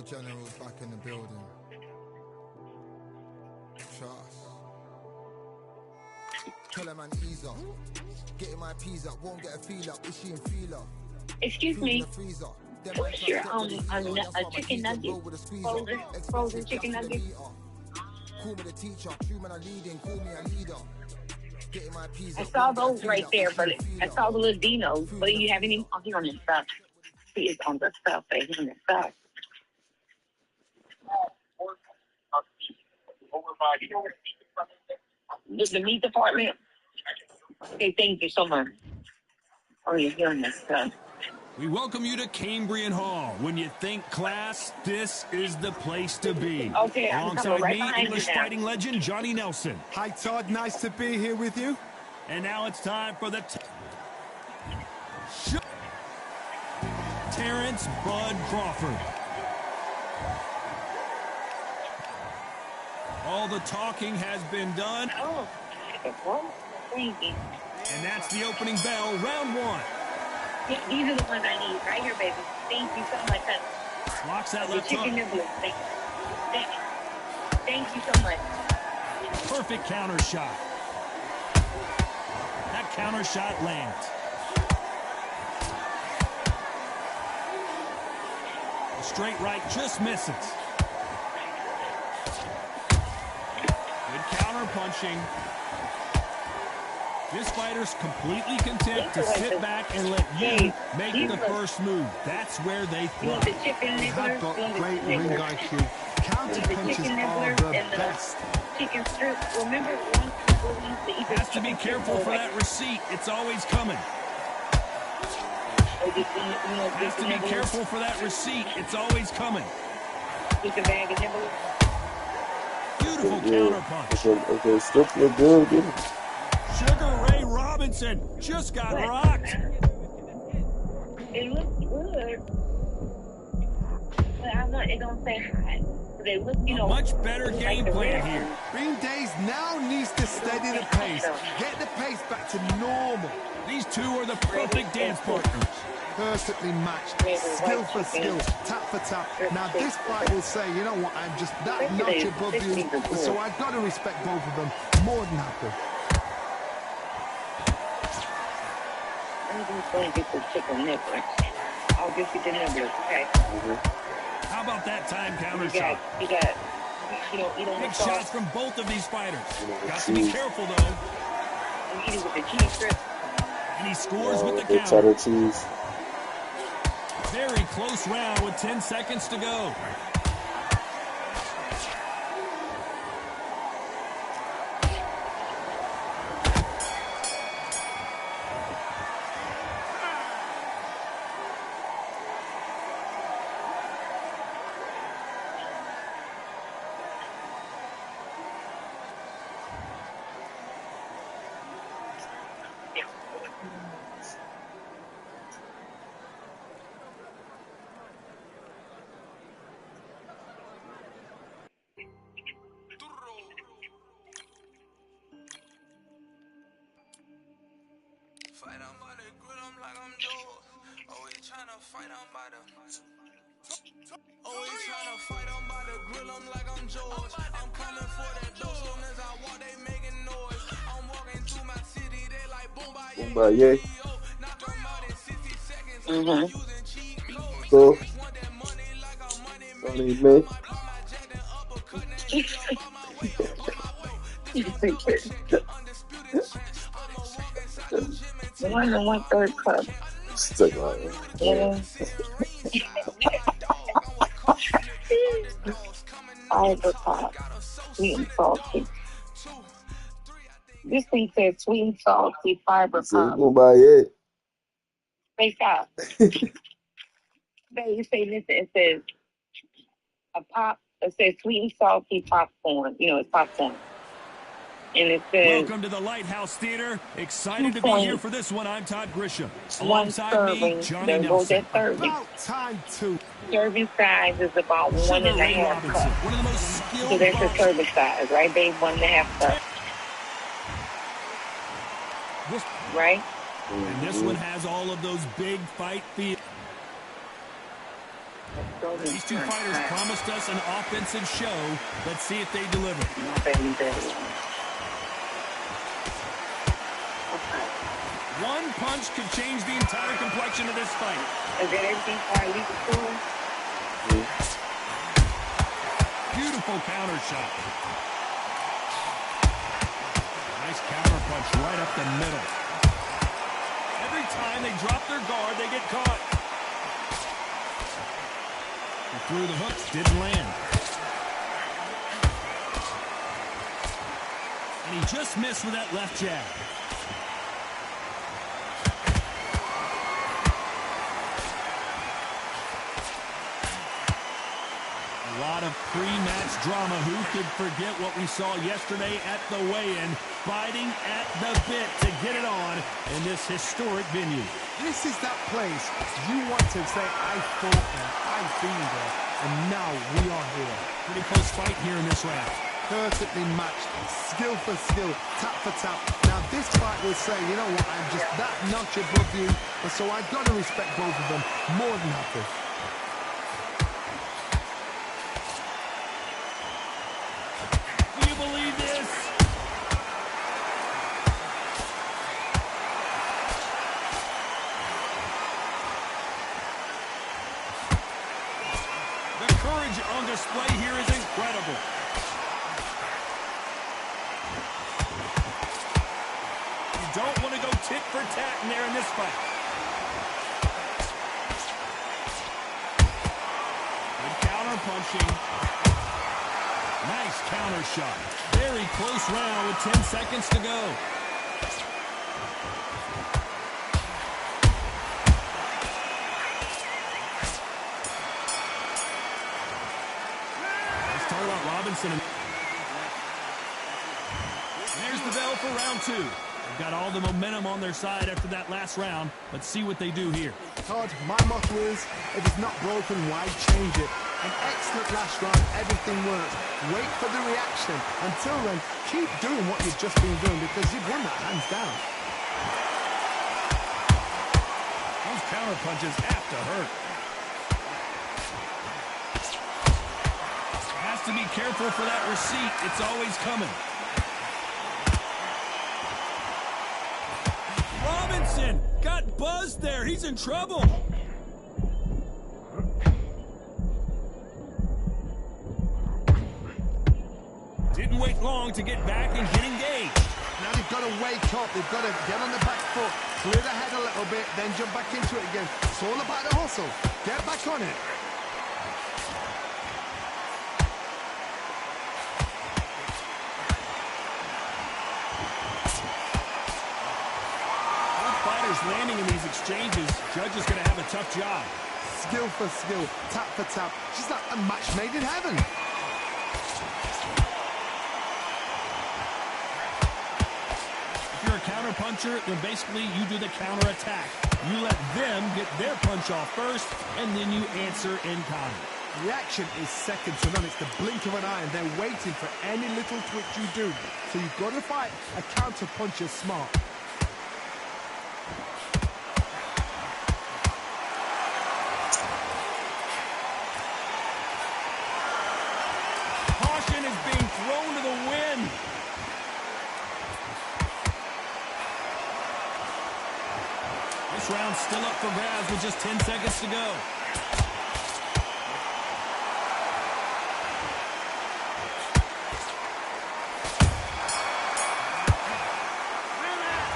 General's back in the building. Trust. Tell her man ease up. Getting my peas up, won't get a feel up. Is she in feeler? Excuse me. What's your a chicken nugget? Frozen chicken nugget? Call me the teacher, true man I leading, call me a leader. Getting my peas I saw those right there, but I saw the little dinos. But do you have any here on the stuff? See, it's on the stuff, right here on the stuff. The meat department. Okay, thank you so much. Oh, you're hearing this stuff. We welcome you to Cambrian Hall. When you think class, this is the place to be. Okay, alongside right me, English fighting legend Johnny Nelson. Hi, Todd. Nice to be here with you. And now it's time for the Terrence Bud Crawford. All the talking has been done. Oh, thank you. And that's the opening bell, round one. These are the ones I need right here, baby. Thank you so much. Locks that left hook. Thank you so much. Perfect counter shot. That counter shot lands. The straight right just misses. Good counter punching. This fighter's completely content to sit back and let you make the first move. That's where they thrive. He's got great ring IQ. Counter punches are the best. Chicken strip. Remember has to be careful for that receipt. It's always coming. Has to be careful for that receipt. It's always coming. Beautiful counter punch. Okay, still feel good. Sugar Ray Robinson just got rocked. It looks good, but I'm not. It don't say hot. They look, you know, a much better game plan here. Green Days now needs to steady the pace, get the pace back to normal. These two are the perfect dance partners. Perfectly matched, skill for skill, tap for tap. Now this fight will say, you know what, I'm just that notch above you, so I've got to respect both of them. More than happy. I'm just going to get the chicken nibbler. I'll get you the nibblers, okay? How about that time counter shot? You don't big shots from both of these fighters. Got to be careful, though. You eat it with the cheese strip. And he scores with the counter. Very close round with 10 seconds to go. Yeah. So, only me. 1 1/3 cup. Stick on it. Yeah. Fiber pop. Sweet and salty. This thing says sweet and salty fiber pop. Go buy it. They stop. You say this, it says a pop, it says sweet and salty popcorn. You know, it's popcorn. And it says, welcome to the Lighthouse Theater. Excited to be here for this one. I'm Todd Grisham. Alongside me, Johnny Nelson. About time to. Serving size is about 1.5 cups. One of the most skilled. So that's the serving size, right, babe? 1.5 cups. Right? And this one has all of those big fight feet. These two fighters promised us an offensive show. Let's see if they deliver. One punch could change the entire complexion of this fight. Is that everything for our legal school? Beautiful counter shot. Nice counter punch right up the middle. Every time they drop their guard, they get caught. He threw the hooks, didn't land. And he just missed with that left jab. A lot of pre-match drama. Who could forget what we saw yesterday at the weigh-in? Fighting at the bit to get it on in this historic venue. This is that place you want to say, I fought there, I've been there, and now we are here. Pretty close fight here in this round. Perfectly matched, skill for skill, tap for tap. Now this fight will say, you know what, I'm just that notch above you, and so I've got to respect both of them more than happy. Do you believe this? The courage on display here is incredible. You don't want to go tit for tat in there in this fight. Good counter punching. Nice counter shot. Very close round with 10 seconds to go. Let's talk about Robinson. And there's the bell for round two. They've got all the momentum on their side after that last round. Let's see what they do here. Todd, my motto is, if it's not broken, why change it? An excellent last round, everything works. Wait for the reaction. Until then, keep doing what you've just been doing because you've won that hands down. Those counter punches have to hurt. Has to be careful for that receipt. It's always coming. Robinson got buzzed there. He's in trouble. Didn't wait long to get back and get engaged. Now they've got to wake up. They've got to get on the back foot, clear the head a little bit, then jump back into it again. It's all about the hustle. Get back on it. Both fighters landing in these exchanges. Judge is going to have a tough job. Skill for skill, tap for tap. She's like a match made in heaven. If you're a counter puncher, then basically you do the counter attack. You let them get their punch off first, and then you answer in kind. Reaction is second to none. It's the blink of an eye, and they're waiting for any little twitch you do. So you've got to fight a counter puncher smart. Caution is being thrown to the wind. This round's still up for grabs with just 10 seconds to go.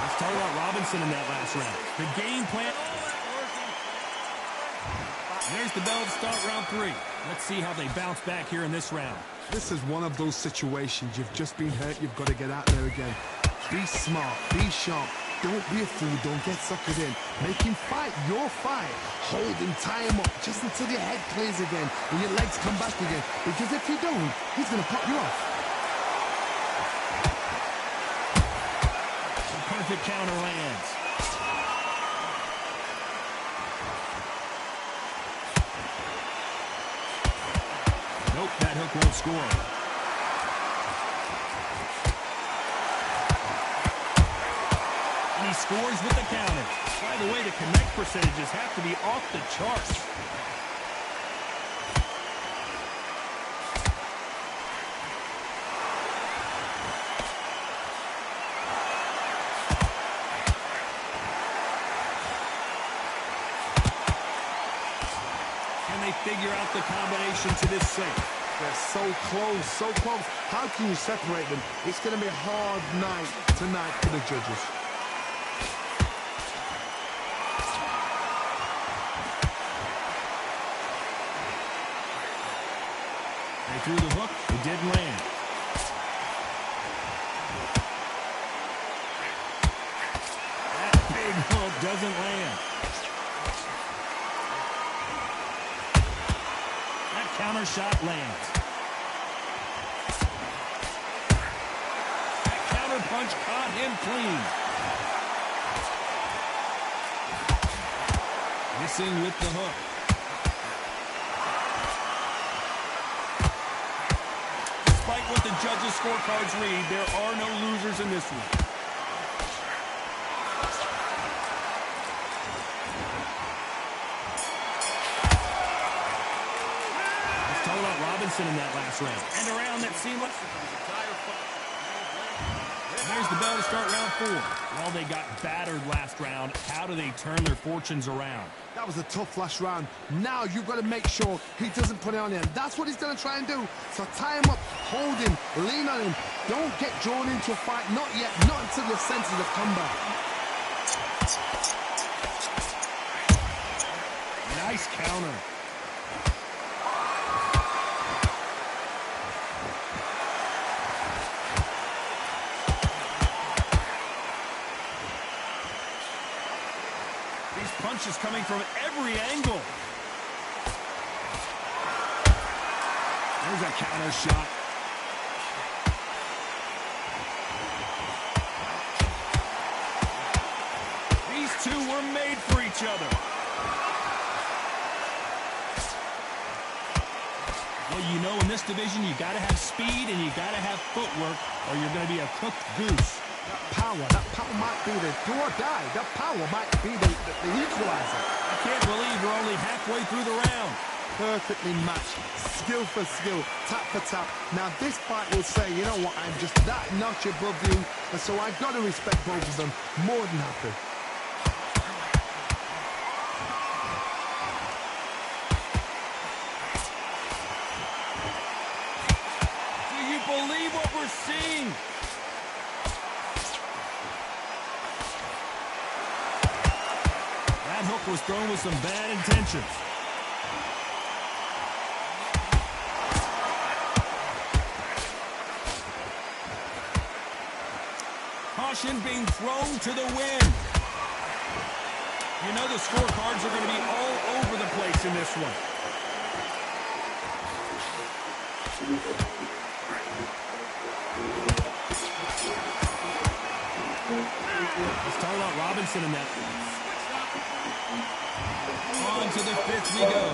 Let's talk about Robinson in that last round. The game plan. There's the bell to start round three. Let's see how they bounce back here in this round. This is one of those situations. You've just been hurt. You've got to get out there again. Be smart. Be sharp. Don't be a fool. Don't get suckered in. Make him fight your fight. Hold him, tie him up just until your head clears again and your legs come back again. Because if you don't, he's going to pop you off. Perfect counter lands. Nope, that hook won't score. And he scores with the counter. By the way, the connect percentages have to be off the charts. out the combination to this sink. They're so close, so close. How can you separate them? It's going to be a hard night tonight for the judges. They threw the hook. It didn't land. That big hook doesn't land. That counter shot lands. That counter punch caught him clean. Missing with the hook. Despite what the judges' scorecards read, there are no losers in this one. Let's talk about Robinson in that last round. And a round that seemed like... There's the bell to start round 4. Well, they got battered last round. How do they turn their fortunes around? That was a tough last round. Now you've got to make sure he doesn't put it on him. That's what he's going to try and do. So tie him up, hold him, lean on him. Don't get drawn into a fight. Not yet. Not until your senses have come back. Nice counter. Punches coming from every angle. There's a counter shot. These two were made for each other. Well, you know, in this division, you got to have speed and you got to have footwork, or you're going to be a cooked goose. That power might be the do or die. That power might be the equalizer. I can't believe we're only halfway through the round. Perfectly matched, skill for skill, tap for tap. Now this fight will say, you know what, I'm just that notch above you, and so I've got to respect both of them more than happy. Do you believe what we're seeing? That hook was thrown with some bad intentions. Caution being thrown to the wind. You know the scorecards are going to be all over the place in this one. Let's talk about Robinson in that. On to the 5th we go.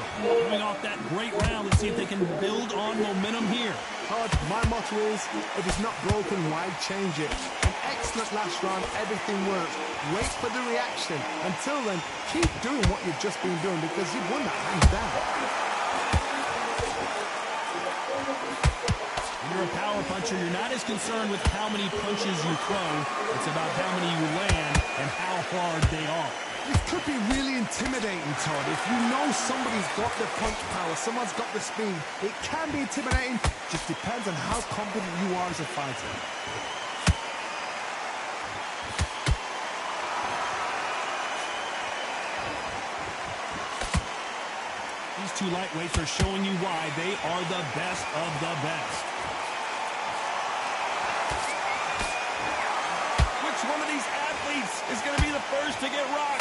Coming off that great round, let's see if they can build on momentum here. Todd, my motto is, if it's not broken, why change it? An excellent last round, everything works. Wait for the reaction. Until then, keep doing what you've just been doing because you've won that hands down. When you're a power puncher, you're not as concerned with how many punches you throw. It's about how many you land and how hard they are. This could be really intimidating, Todd. If you know somebody's got the punch power, someone's got the speed, it can be intimidating. Just depends on how confident you are as a fighter. These two lightweights are showing you why they are the best of the best. Which one of these athletes is going to be the first to get rocked?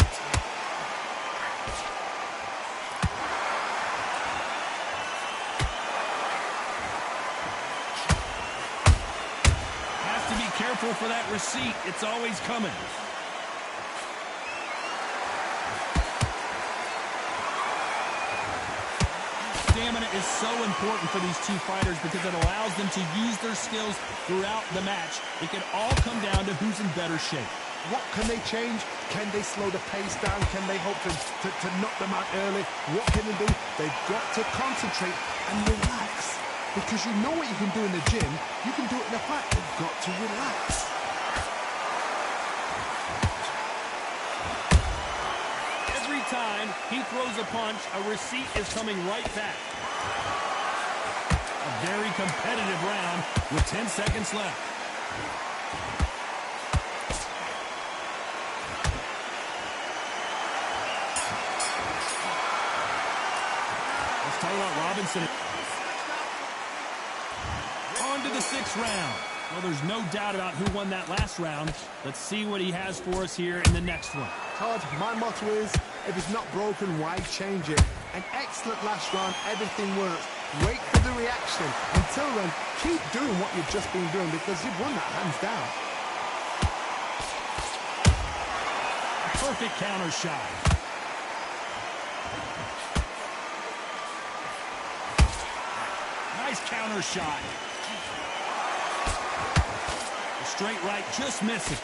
Has to be careful for that receipt. It's always coming. Stamina is so important for these two fighters because it allows them to use their skills throughout the match. It can all come down to who's in better shape. What can they change? Can they slow the pace down? Can they hope to knock them out early? What can they do? They've got to concentrate and relax. Because you know what you can do in the gym, you can do it in a fight. You've got to relax. Every time he throws a punch, a receipt is coming right back. very competitive round with 10 seconds left. Let's talk about Robinson. On to the 6th round. Well, there's no doubt about who won that last round. Let's see what he has for us here in the next one. Todd, my motto is, if it's not broken, why change it? An excellent last round, everything works. Wait for the reaction. Until then, keep doing what you've just been doing because you've won that hands down. Perfect counter shot. Nice counter shot. The straight right just misses.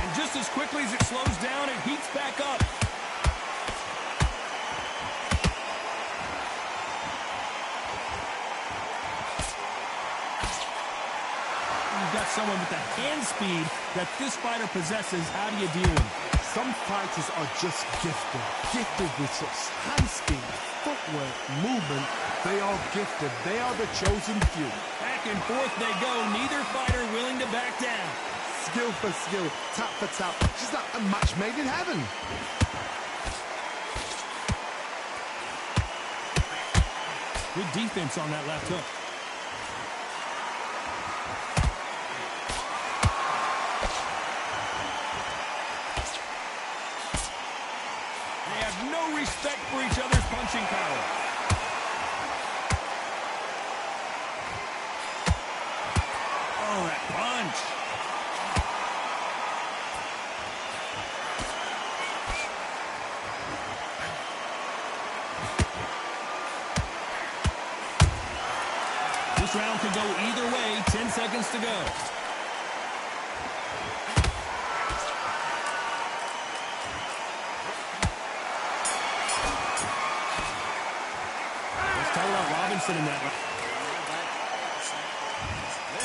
And just as quickly as it slows down, it heats back up. You've got someone with the hand speed that this fighter possesses. How do you deal with it? Some fighters are just gifted with such hand speed, footwork, movement. They are gifted. They are the chosen few. Back and forth they go. Neither fighter willing to back down. Skill for skill, tap for tap. Just like a match made in heaven. Good defense on that left hook. No respect for each other's punching power. Oh, that punch. This round could go either way. 10 seconds to go. Robinson in that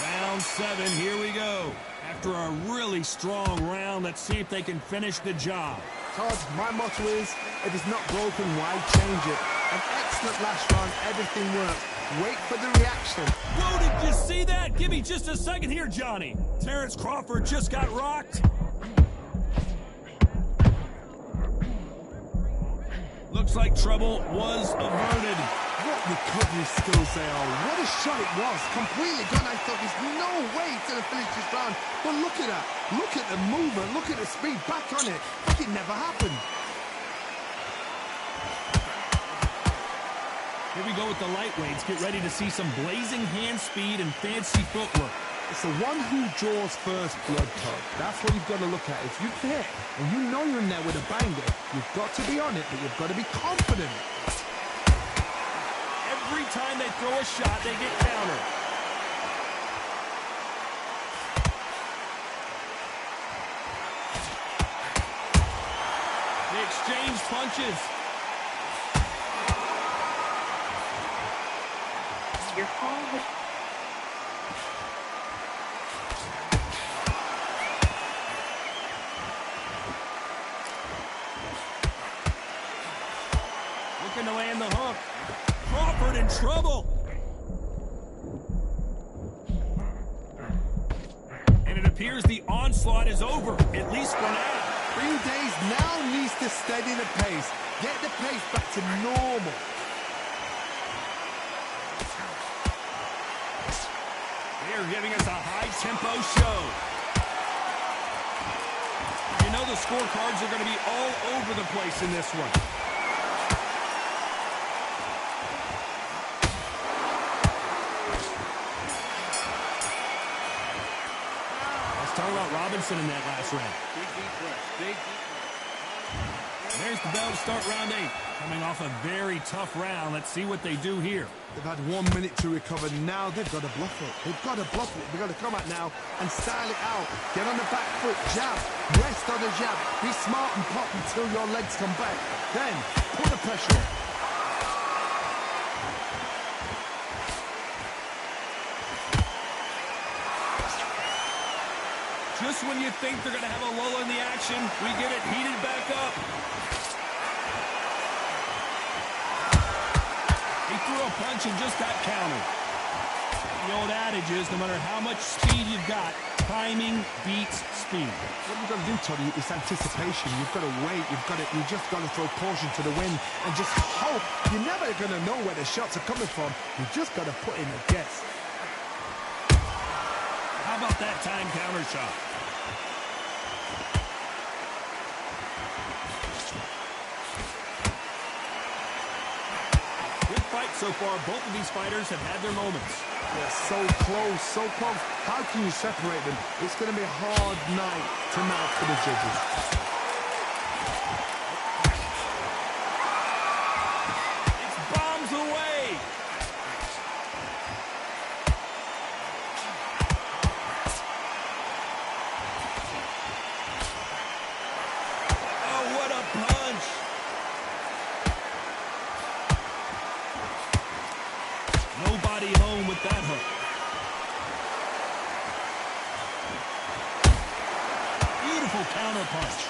round 7. Here we go. After a really strong round, let's see if they can finish the job. Todd, my motto is, if it's not broken, why change it? An excellent last round, everything works. Wait for the reaction. Whoa, did you see that? Give me just a second here, Johnny. Terrence Crawford just got rocked. Looks like trouble was averted. What recovery skills they are. What a shot it was. Completely gone. I thought there's no way to finish this round. But look at that. Look at the movement. Look at the speed. Back on it. Like it never happened. Here we go with the lightweights. Get ready to see some blazing hand speed and fancy footwork. It's the one who draws first blood, Todd. That's what you've got to look at. If you're there and you know you're in there with a banger, you've got to be on it, but you've got to be confident. Every time they throw a shot, they get countered. They exchange punches. Your call was... Looking to land the hook. Crawford in trouble. And it appears the onslaught is over, at least for now. Green Days now needs to steady the pace. Get the pace back to normal. They're giving us a high-tempo show. You know the scorecards are going to be all over the place in this one. Talk about Robinson in that last round. Big deep breath. Big deep breath. There's the bell to start round 8. Coming off a very tough round. Let's see what they do here. They've had 1 minute to recover. Now they've got to bluff it. They've got to bluff it. They've got to come out now and style it out. Get on the back foot, jab, rest on the jab. Be smart and pop until your legs come back. Then put the pressure on. Just when you think they're going to have a lull in the action, we get it heated back up. threw a punch and just got countered. The old adage is, no matter how much speed you've got, timing beats speed. What you've got to do, Toddy, is anticipation. You've got to wait. You just got to throw caution to the wind and just hope. You're never going to know where the shots are coming from. You just got to put in a guess. How about that time counter shot? Good fight so far. Both of these fighters have had their moments. They're so close, so close. How can you separate them? It's going to be a hard night tonight for the judges. It's bombs away. Oh, what a punch. Nobody home with that hook. Beautiful counter punch.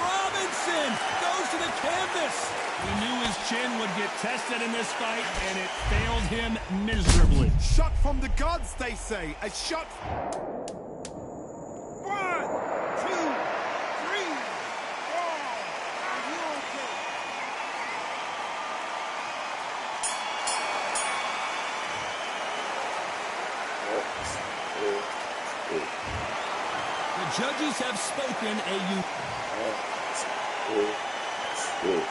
Robinson goes to the canvas. We knew his chin would get tested in this fight, and it failed him miserably. Shot from the gods, they say. A shot. 1, 2, 3, 4. Are you okay? The judges have spoken. Good.